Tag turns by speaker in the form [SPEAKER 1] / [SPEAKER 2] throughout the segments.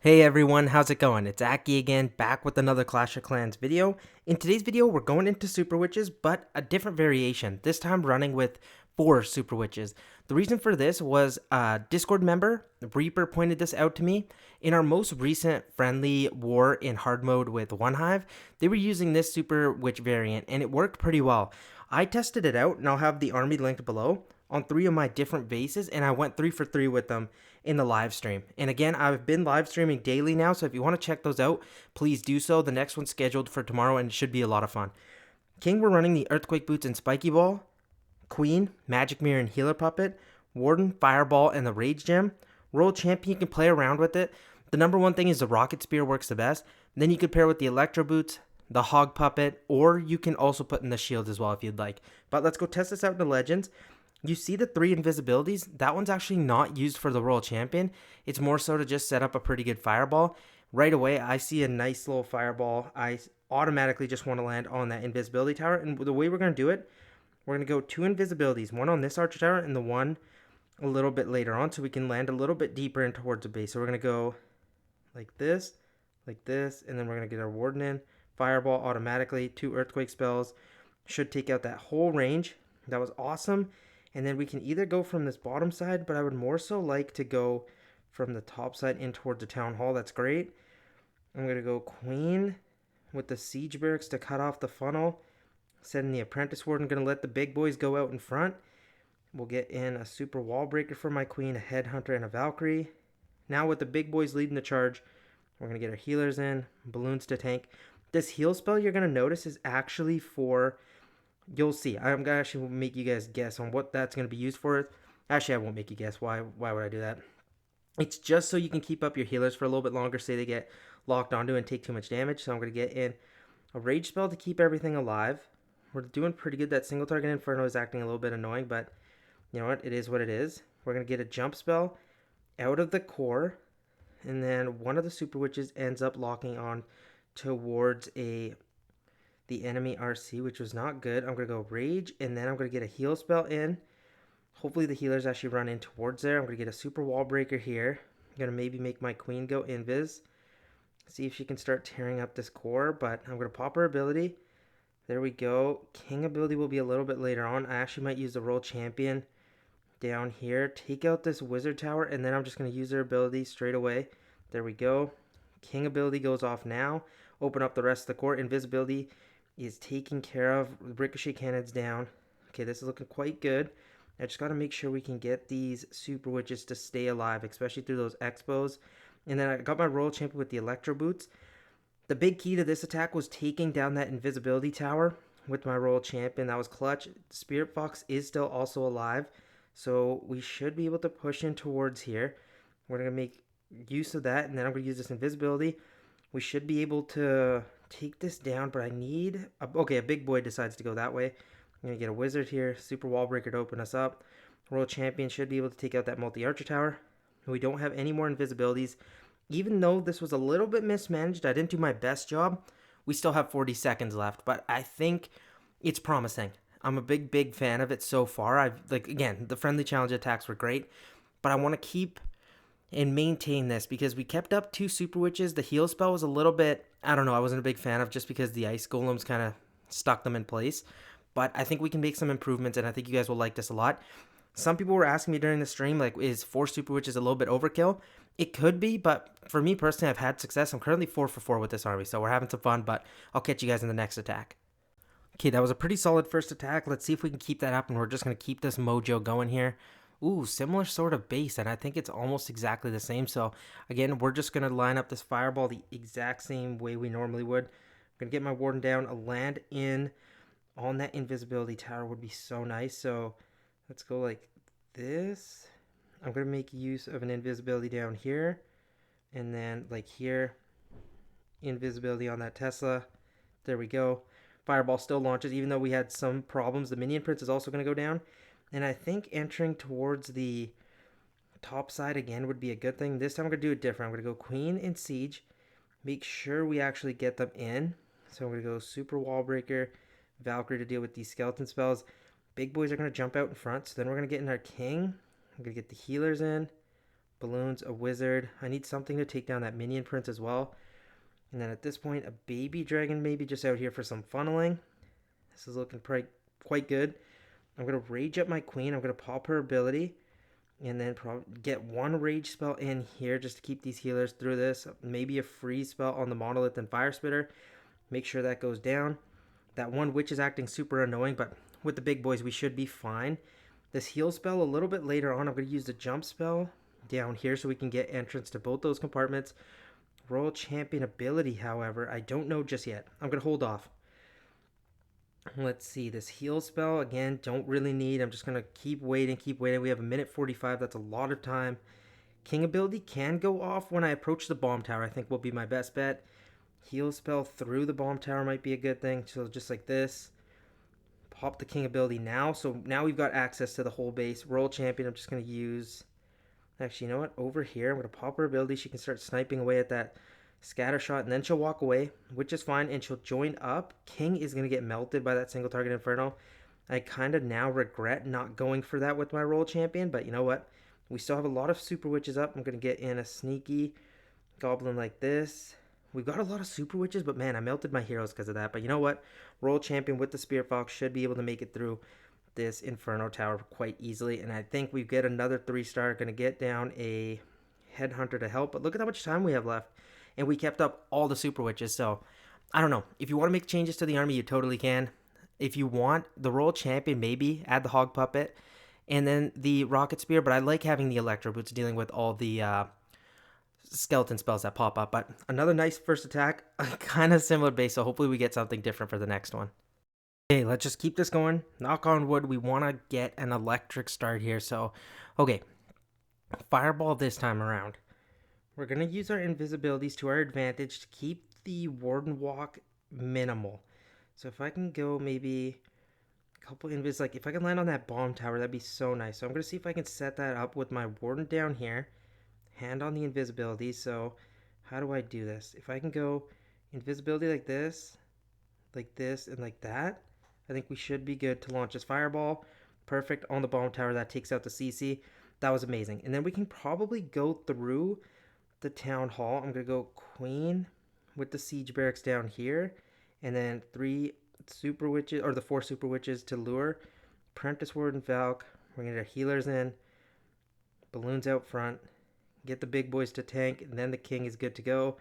[SPEAKER 1] Hey everyone, how's it going? It's Aki again, back with another Clash of Clans video. In today's video, we're going into Super Witches, but a different variation, this time running with 4 Super Witches. The reason for this was a Discord member, Reaper, pointed this out to me. In our most recent friendly war in hard mode with One Hive, they were using this Super Witch variant, and it worked pretty well. I tested it out, and I'll have the army linked below, on 3 of my different bases, and I went 3 for 3 with them in the live stream. And again, I've been live streaming daily now, so if you want to check those out, please do so. The next one's scheduled for tomorrow, and it should be a lot of fun. King, we're running the Earthquake Boots and Spiky Ball. Queen, Magic Mirror and Healer Puppet. Warden, Fireball, and the Rage Gem. Royal Champion, you can play around with it. The number one thing is the Rocket Spear works the best. Then you could pair with the Electro Boots, the Hog Puppet, or you can also put in the shield as well if you'd like. But let's go test this out in the Legends. You see the 3 invisibilities? That one's actually not used for the Royal Champion. It's more so to just set up a pretty good fireball. Right away, I see a nice little fireball. I automatically just want to land on that invisibility tower. And the way we're going to do it, we're going to go 2 invisibilities. One on this archer tower and the one a little bit later on, so we can land a little bit deeper in towards the base. So we're going to go like this, and then we're going to get our warden in. Fireball automatically, 2 earthquake spells. Should take out that whole range. That was awesome. And then we can either go from this bottom side, but I would more so like to go from the top side in towards the town hall. That's great. I'm going to go queen with the siege barracks to cut off the funnel. Setting the apprentice warden. Going to let the big boys go out in front. We'll get in a super wall breaker for my queen, a headhunter, and a Valkyrie. Now with the big boys leading the charge, we're going to get our healers in, balloons to tank. This heal spell you're going to notice is actually for... You'll see. I'm going to actually make you guys guess on what that's going to be used for. Actually, I won't make you guess. Why would I do that? It's just so you can keep up your healers for a little bit longer. Say they get locked onto and take too much damage. So I'm going to get in a rage spell to keep everything alive. We're doing pretty good. That single target inferno is acting a little bit annoying, but you know what? It is what it is. We're going to get a jump spell out of the core. And then one of the super witches ends up locking on towards the enemy RC, which was not good. I'm going to go Rage, and then I'm going to get a heal spell in. Hopefully the healers actually run in towards there. I'm going to get a super wall breaker here. I'm going to maybe make my queen go Invis. See if she can start tearing up this core, but I'm going to pop her ability. There we go. King ability will be a little bit later on. I actually might use the Royal Champion down here. Take out this wizard tower, and then I'm just going to use their ability straight away. There we go. King ability goes off now. Open up the rest of the core. Invisibility is taken care of. Ricochet cannons down. Okay, this is looking quite good. I just got to make sure we can get these super witches to stay alive, especially through those expos. And then I got my Royal Champion with the Electro Boots. The big key to this attack was taking down that invisibility tower with my Royal Champion. That was clutch. Spirit Fox is still also alive, so we should be able to push in towards here. We're going to make use of that, and then I'm going to use this invisibility. We should be able to take this down, but I need... Okay, a big boy decides to go that way. I'm going to get a wizard here. Super wall breaker to open us up. Royal Champion should be able to take out that multi-archer tower. We don't have any more invisibilities. Even though this was a little bit mismanaged, I didn't do my best job. We still have 40 seconds left, but I think it's promising. I'm a big fan of it so far. Again, the friendly challenge attacks were great, but I want to keep and maintain this because we kept up 2 super witches. The heal spell was a little bit, I don't know, I wasn't a big fan of just because the ice golems kind of stuck them in place. But I think we can make some improvements, and I think you guys will like this a lot. Some people were asking me during the stream, like, is 4 super witches a little bit overkill? It could be, but for me personally, I've had success. I'm currently 4 for 4 with this army, so we're having some fun, but I'll catch you guys in the next attack. Okay, that was a pretty solid first attack. Let's see if we can keep that up, and we're just going to keep this mojo going here. Ooh, similar sort of base, and I think it's almost exactly the same. So, again, we're just going to line up this fireball the exact same way we normally would. I'm going to get my warden down. A land in on that invisibility tower would be so nice. So, let's go like this. I'm going to make use of an invisibility down here. And then, like here, invisibility on that Tesla. There we go. Fireball still launches, even though we had some problems. The Minion Prince is also going to go down. And I think entering towards the top side again would be a good thing. This time I'm going to do it different. I'm going to go Queen and Siege. Make sure we actually get them in. So I'm going to go Super Wall Breaker, Valkyrie to deal with these skeleton spells. Big boys are going to jump out in front. So then we're going to get in our King. I'm going to get the healers in. balloons, a wizard. I need something to take down that minion prince as well. And then at this point, a baby dragon maybe just out here for some funneling. This is looking quite good. I'm going to rage up my queen. I'm going to pop her ability. And then get one rage spell in here just to keep these healers through this. Maybe a freeze spell on the monolith and fire spitter. Make sure that goes down. That one witch is acting super annoying, but with the big boys we should be fine. This heal spell a little bit later on, I'm going to use the jump spell down here so we can get entrance to both those compartments. Royal Champion ability, however, I don't know just yet. I'm going to hold off. Let's see, this heal spell, again, don't really need. I'm just going to keep waiting. We have a minute 45. That's a lot of time. King ability can go off when I approach the bomb tower. I think will be my best bet. Heal spell through the bomb tower might be a good thing. So just like this. Pop the king ability now. So now we've got access to the whole base. Royal Champion, I'm just going to use... Actually, you know what? Over here, I'm going to pop her ability. She can start sniping away at that scatter shot, and then she'll walk away, which is fine, and she'll join up. King is going to get melted by that single target inferno. I kind of now regret not going for that with my Royal Champion, but you know what? We still have a lot of super witches up. I'm going to get in a sneaky goblin like this. We've got a lot of super witches, but man, I melted my heroes because of that. But you know what? Royal Champion with the Spirit Fox should be able to make it through this Inferno Tower quite easily. And I think we get another 3-star. Going to get down a Headhunter to help. But look at how much time we have left. And we kept up all the super witches. So, I don't know. If you want to make changes to the army, you totally can. If you want the Royal Champion, maybe add the Hog Puppet. And then the Rocket Spear. But I like having the Electro Boots dealing with all the... skeleton spells that pop up. But another nice first attack, kind of similar base, so hopefully we get something different for the next one. Okay, let's just keep this going. Knock on wood, we want to get an electric start here. So, okay, fireball this time around. We're going to use our invisibilities to our advantage to keep the warden walk minimal. So if I can go maybe a couple invis, like if I can land on that bomb tower, that'd be so nice. So I'm going to see if I can set that up with my warden down here. Hand on the invisibility. So how do I do this? If I can go invisibility like this, and like that, I think we should be good to launch this fireball. Perfect on the bomb tower. That takes out the CC. That was amazing. And then we can probably go through the town hall. I'm going to go queen with the siege barracks down here. And then 3 super witches, or the 4 super witches to lure. Apprentice Warden Valk. We're going to get our healers in. Balloons out front. Get the big boys to tank, and then the king is good to go.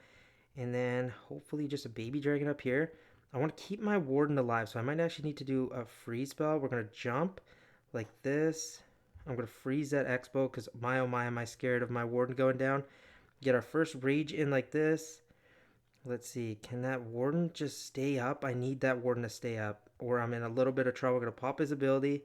[SPEAKER 1] And then hopefully just a baby dragon up here. I want to keep my warden alive, so I might actually need to do a freeze spell. We're going to jump like this. I'm going to freeze that expo because my oh my am I scared of my warden going down. Get our first rage in like this. Let's see, can that warden just stay up? I need that warden to stay up, or I'm in a little bit of trouble. I'm going to pop his ability.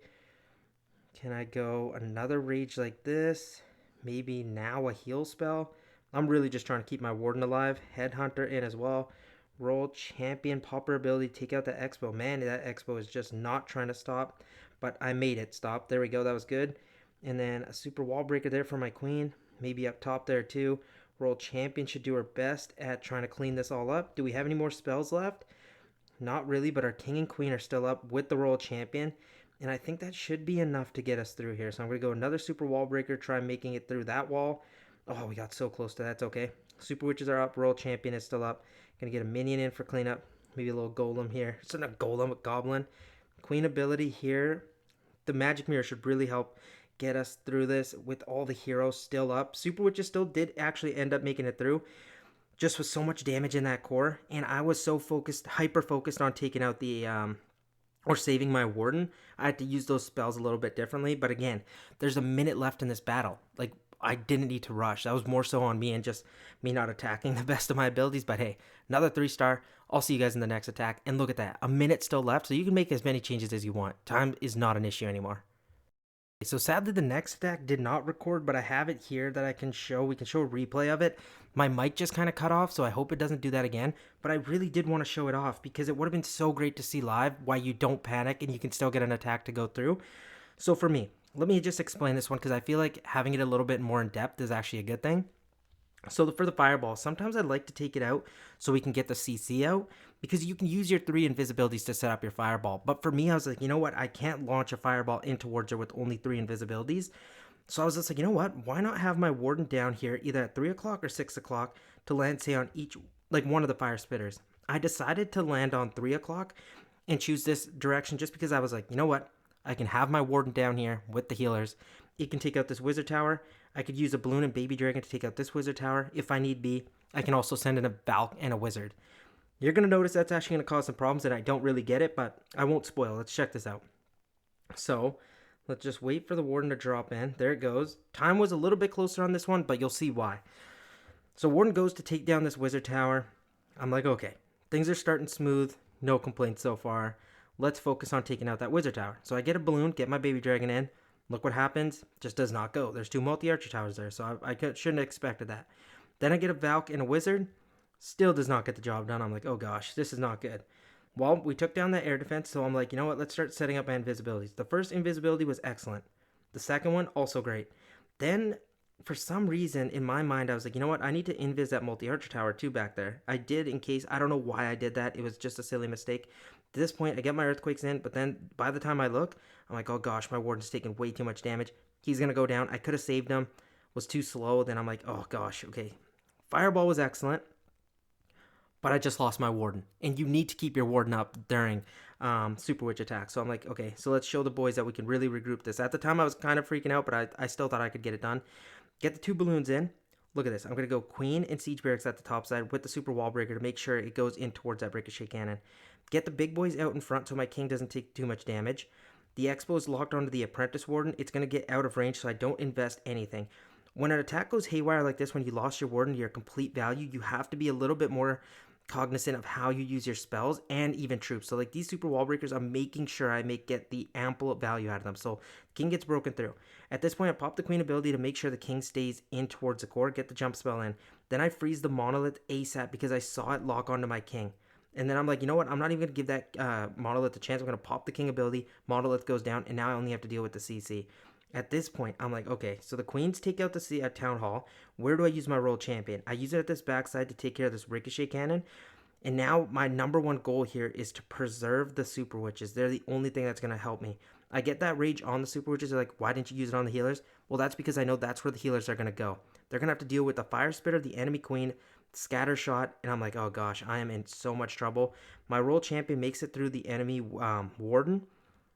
[SPEAKER 1] Can I go another rage like this? Maybe now a heal spell. I'm really just trying to keep my warden alive. Headhunter in as well. Royal Champion, popper ability, take out the expo. Man, that expo is just not trying to stop. But I made it stop. There we go. That was good. And then a super wall breaker there for my queen. Maybe up top there too. Royal Champion should do her best at trying to clean this all up. Do we have any more spells left? Not really, but our king and queen are still up with the Royal Champion. And I think that should be enough to get us through here. So I'm going to go another super wall breaker, try making it through that wall. Oh, we got so close to that. That's okay. Super witches are up. Royal Champion is still up. Going to get a minion in for cleanup. Maybe a little golem here. It's not a golem, a goblin. Queen ability here. The magic mirror should really help get us through this with all the heroes still up. Super witches still did actually end up making it through. Just with so much damage in that core. And I was so focused, hyper focused on taking out the... or saving my warden. I had to use those spells a little bit differently. But again, there's a minute left in this battle. Like, I didn't need to rush. That was more so on me and just me not attacking the best of my abilities. But hey, another 3-star. I'll see you guys in the next attack. And look at that. A minute still left. So you can make as many changes as you want. Time is not an issue anymore. So sadly, the next attack did not record, but I have it here that I can show. We can show a replay of it. My mic just kind of cut off, so I hope it doesn't do that again. But I really did want to show it off because it would have been so great to see live why you don't panic and you can still get an attack to go through. So for me, let me just explain this one because I feel like having it a little bit more in depth is actually a good thing. So for the fireball, sometimes I like to take it out so we can get the CC out because you can use your 3 invisibilities to set up your fireball. But for me, I was like, you know what? I can't launch a fireball in towards her with only 3 invisibilities. So I was just like, you know what? Why not have my warden down here either at 3 o'clock or 6 o'clock to land, say, on each, like one of the fire spitters. I decided to land on 3 o'clock and choose this direction just because I was like, you know what? I can have my warden down here with the healers. It can take out this wizard tower. I could use a balloon and baby dragon to take out this wizard tower if I need be. I can also send in a Valk and a wizard. You're going to notice that's actually going to cause some problems and I don't really get it, but I won't spoil. Let's check this out. So let's just wait for the warden to drop in. There it goes. Time was a little bit closer on this one, but you'll see why. So warden goes to take down this wizard tower. I'm like, okay, things are starting smooth. No complaints so far. Let's focus on taking out that wizard tower. So I get a balloon, get my baby dragon in. Look what happens. Just does not go. There's 2 multi-archer towers there, so I shouldn't have expected that. Then I get a Valk and a wizard. Still does not get the job done. I'm like, oh gosh, this is not good. Well, we took down that air defense, so I'm like, you know what? Let's start setting up my invisibilities. The first invisibility was excellent. The second one, also great. Then, for some reason, in my mind, I was like, you know what? I need to invis that multi-archer tower too back there. I did in case, I don't know why I did that. It was just a silly mistake. At this point, I get my earthquakes in, but then by the time I look, I'm like, oh gosh, my warden's taking way too much damage. He's going to go down. I could have saved him. Was too slow. Then I'm like, oh gosh, okay. Fireball was excellent. But I just lost my warden. And you need to keep your warden up during Super Witch attack. So I'm like, okay, so let's show the boys that we can really regroup this. At the time, I was kind of freaking out, but I still thought I could get it done. Get the 2 balloons in. Look at this. I'm going to go Queen and Siege Barracks at the top side with the Super Wall Breaker to make sure it goes in towards that Ricochet Cannon. Get the big boys out in front so my King doesn't take too much damage. The Expo is locked onto the Apprentice Warden. It's going to get out of range, so I don't invest anything. When an attack goes haywire like this, when you lost your warden to your complete value, you have to be a little bit more cognizant of how you use your spells and even troops. So like these super wall breakers, I'm making sure I get the ample value out of them. So king gets broken through. At this point, I pop the queen ability to make sure the king stays in towards the core, get the jump spell in. Then I freeze the monolith ASAP because I saw it lock onto my king. And then I'm like, you know what? I'm not even going to give that monolith a chance. I'm going to pop the king ability. Monolith goes down, and now I only have to deal with the CC. At this point, I'm like, okay, so the queens take out the Town Hall. Where do I use my royal champion? I use it at this backside to take care of this ricochet cannon. And now my number one goal here is to preserve the super witches. They're the only thing that's going to help me. I get that rage on the super witches. They're like, why didn't you use it on the healers? Well, that's because I know that's where the healers are going to go. They're going to have to deal with the fire spitter, the enemy queen, scatter shot, and I'm like, oh gosh, I am in so much trouble. My royal champion makes it through the enemy warden.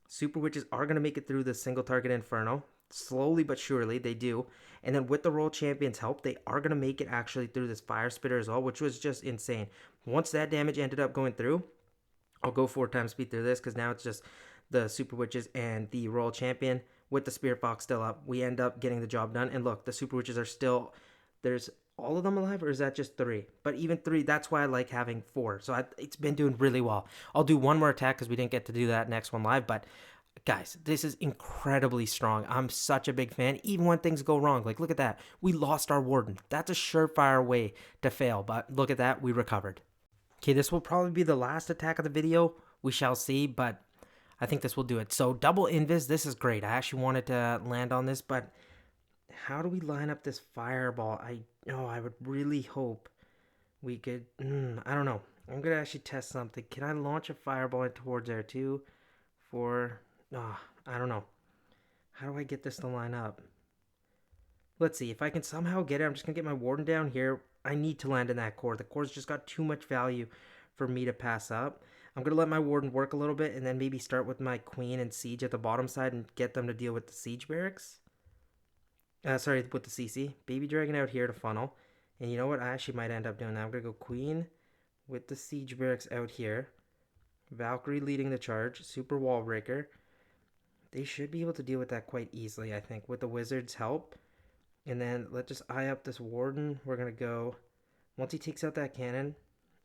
[SPEAKER 1] Super witches are going to make it through the single target inferno. Slowly but surely, they do. And then with the royal champion's help, they are going to make it actually through this fire spitter as well, which was just insane. Once that damage ended up going through, I'll go 4 times speed through this because now it's just the super witches and the royal champion with the spirit fox still up. We end up getting the job done. And look, the super witches are still, there's all of them alive, or is that just 3? But even 3, that's why I like having 4. So it's been doing really well. I'll do one more attack because we didn't get to do that next one live, but guys, this is incredibly strong. I'm such a big fan, even when things go wrong. Like, look at that. We lost our warden. That's a surefire way to fail, but look at that. We recovered. Okay, this will probably be the last attack of the video. We shall see, but I think this will do it. So, double invis. This is great. I actually wanted to land on this, but how do we line up this fireball? I would really hope we could. I don't know. I'm going to actually test something. Can I launch a fireball towards there too? I don't know. How do I get this to line up? Let's see. If I can somehow get it, I'm just going to get my warden down here. I need to land in that core. The core's just got too much value for me to pass up. I'm going to let my warden work a little bit and then maybe start with my queen and siege at the bottom side and get them to deal with the siege barracks. With the CC. Baby dragon out here to funnel. And you know what? I actually might end up doing that. I'm going to go queen with the siege barracks out here. Valkyrie leading the charge. Super wall breaker. They should be able to deal with that quite easily, I think, with the wizard's help. And then let's just eye up this warden. We're going to go, once he takes out that cannon,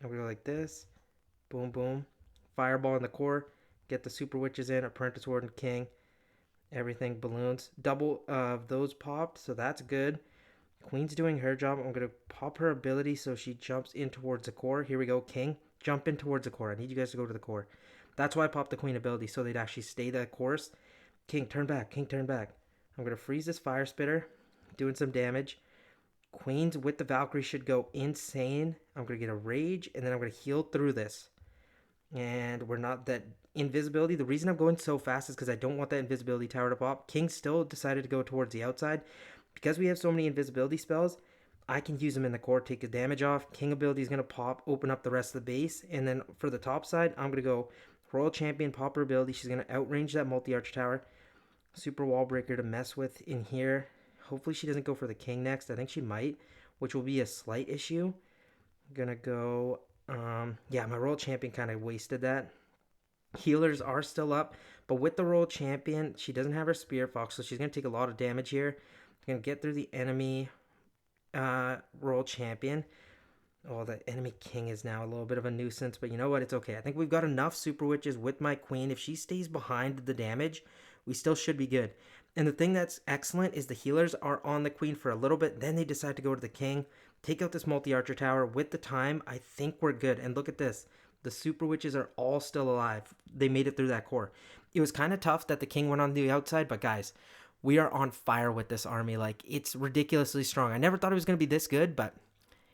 [SPEAKER 1] I'm going to go like this. Boom, boom. Fireball in the core. Get the super witches in. Apprentice warden, king. Everything, balloons. Double of those popped, so that's good. Queen's doing her job. I'm going to pop her ability so she jumps in towards the core. Here we go, king. Jump in towards the core. I need you guys to go to the core. That's why I popped the queen ability, so they'd actually stay the course. King, turn back. King, turn back. I'm going to freeze this fire spitter. Doing some damage. Queens with the Valkyrie should go insane. I'm going to get a rage, and then I'm going to heal through this. And we're not that invisibility. The reason I'm going so fast is because I don't want that invisibility tower to pop. King still decided to go towards the outside. Because we have so many invisibility spells, I can use them in the core, take the damage off. King ability is going to pop, open up the rest of the base. And then for the top side, I'm going to go Royal Champion, pop her ability. She's going to outrange that multi-arch tower. Super Wall Breaker to mess with in here. Hopefully she doesn't go for the King next. I think she might, which will be a slight issue. I'm going to go... yeah, my Royal Champion kind of wasted that. Healers are still up, but with the Royal Champion, she doesn't have her Spirit Fox, so she's going to take a lot of damage here. Going to get through the enemy Royal Champion. Oh, the enemy King is now a little bit of a nuisance, but you know what? It's okay. I think we've got enough Super Witches with my Queen. If she stays behind the damage, we still should be good. And the thing that's excellent is the healers are on the Queen for a little bit, then they decide to go to the King, take out this multi-archer tower. With the time, I think we're good. And look at this. The Super Witches are all still alive. They made it through that core. It was kind of tough that the King went on the outside, but guys, we are on fire with this army. Like, it's ridiculously strong. I never thought it was going to be this good, but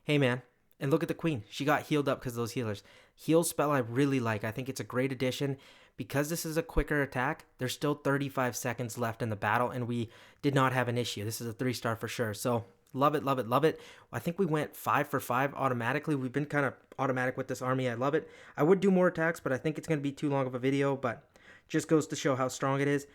[SPEAKER 1] hey, man. And look at the Queen. She got healed up because of those healers. Heal spell I really like. I think it's a great addition. Because this is a quicker attack, there's still 35 seconds left in the battle, and we did not have an issue. This is a 3-star for sure. So, love it, love it, love it. I think we went 5 for 5 automatically. We've been kind of automatic with this army. I love it. I would do more attacks, but I think it's going to be too long of a video, but just goes to show how strong it is.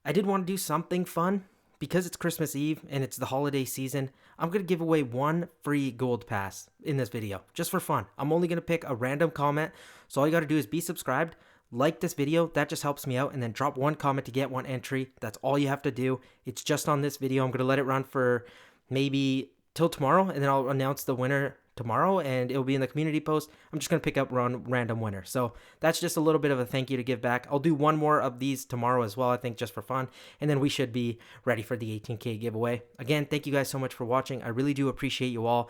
[SPEAKER 1] I did want to do something fun. Because it's Christmas Eve and it's the holiday season, I'm going to give away 1 free gold pass in this video, just for fun. I'm only going to pick a random comment, so all you got to do is be subscribed, like this video, that just helps me out, and then drop 1 comment to get 1 entry. That's all you have to do. It's just on this video. I'm going to let it run for maybe till tomorrow, and then I'll announce the winner tomorrow, and it'll be in the community post. I'm just going to pick up random winner. So that's just a little bit of a thank you to give back. I'll do 1 more of these tomorrow as well, I think, just for fun, and then we should be ready for the 18K giveaway. Again, thank you guys so much for watching. I really do appreciate you all.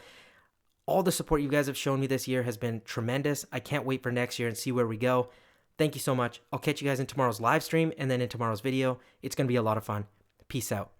[SPEAKER 1] All the support you guys have shown me this year has been tremendous. I can't wait for next year and see where we go. Thank you so much. I'll catch you guys in tomorrow's live stream and then in tomorrow's video. It's going to be a lot of fun. Peace out.